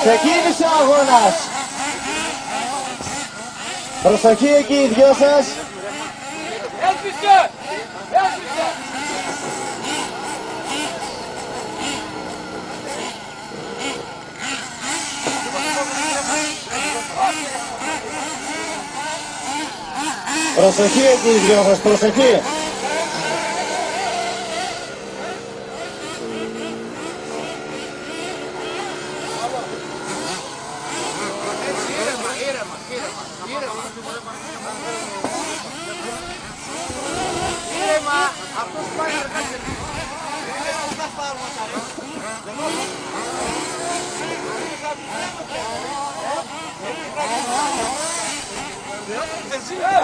Ξεκίνησε ο αγώνας. Προσοχή εκεί οι δυο σας. Έλπισε! Έλπισε! Προσοχή εκεί οι δυο σας, προσοχή.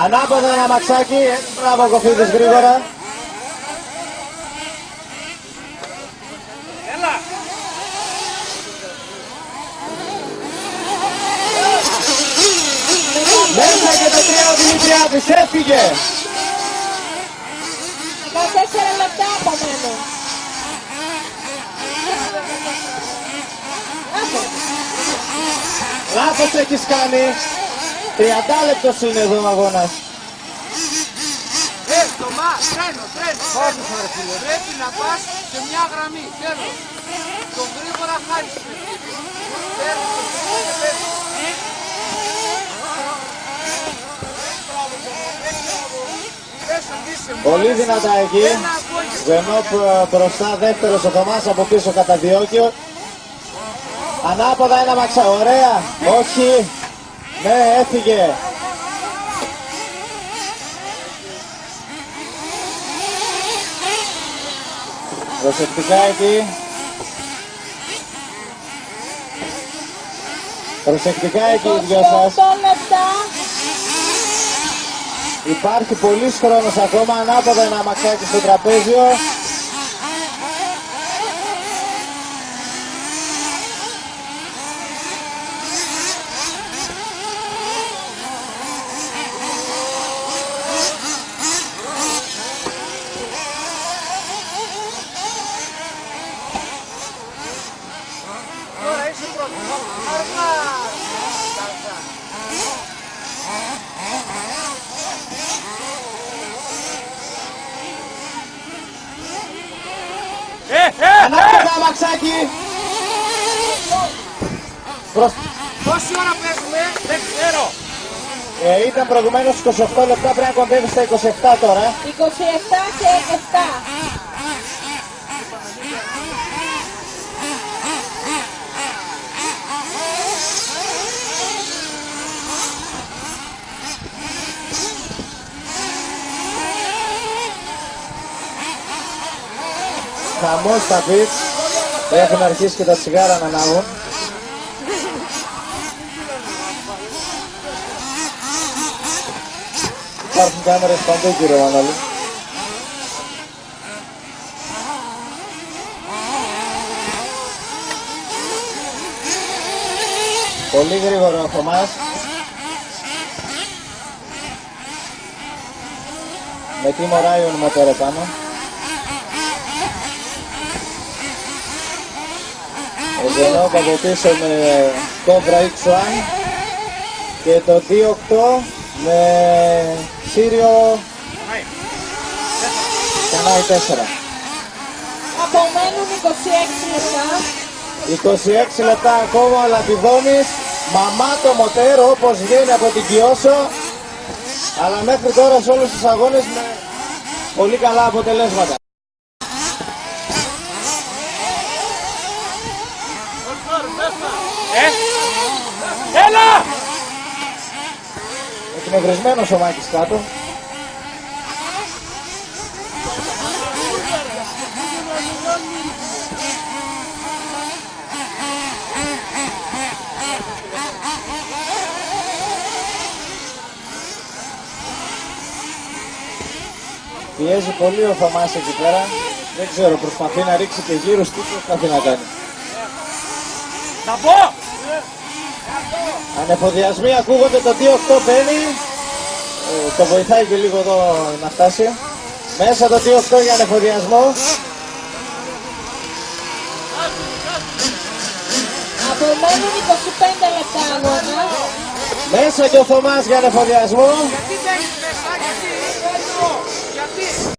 Ανάποδα ένα μαξάκι, έτσι να αποκοφθείτε γρήγορα. Έλα! Μέσα και το 3 ο Δημητριάδης, έφυγε. 14 λεπτά απομένουν. Λάθος έχεις κάνει. 30 λεπτός είναι εδώ ο αγώνας. Στομά, τρένο. Πρέπει να πας σε μια γραμμή, τέλος. Το γρήγορα χάρης. Πολύ δυνατά εκεί. Ζενόπ μπροστά, δεύτερος ο Θωμάς από πίσω κατά διώκιο. Ανάποδα ένα μαξά, ωραία. Όχι. Ναι, έφυγε. Προσεκτικά εκεί. Προσεκτικά εκεί οι δυο σας. 8 λεπτά. Υπάρχει πολύς χρόνος ακόμα. Ανάποδα ένα μαξάκι στο τραπέζιο. Τώρα είσαι πρώτος. Ανάποδα μαξάκι. Πόση ώρα παίζουμε? Δεν ξέρω. Ήταν προηγουμένως 28 λεπτά, πρέπει να κοντεύει στα 27 τώρα. 27 και 7. Χαμός στα πιτς. Έχουν αρχίσει και τα τσιγάρα να ανάβουν. Υπάρχουν κάμερες παντού, κύριε Μανώλη. Πολύ γρήγορο ο Θωμάς. Με τι Μοράιον μοτέρ πάνω. Ο Ζενόπ από πίσω με Cobra X1 και το 2.8 με Σύριο Κανάι 4. Απομένουν 26 λεπτά. 26 λεπτά ακόμα ο Λαπιδόνης, μαμά το μοτέρ όπως βγαίνει από την Κιώσο, αλλά μέχρι τώρα σε όλους τους αγώνες με πολύ καλά αποτελέσματα. Έλα! Εκνευρισμένος ο Μάκης κάτω. Πιέζει πολύ ο Θωμάς εκεί πέρα. Δεν ξέρω, προσπαθεί να ρίξει και γύρω τι προσπαθεί να κάνει. Να πω! Ανεφοδιασμοί ακούγονται, το 2.8 μπαίνει. Το βοηθάει και λίγο εδώ να φτάσει. Μέσα το 2.8 για ανεφοδιασμό. Απομένουν 25 λεπτά αγώνα. Μέσα και ο Θωμάς για ανεφοδιασμό. Γιατί μπαίνεις μέσα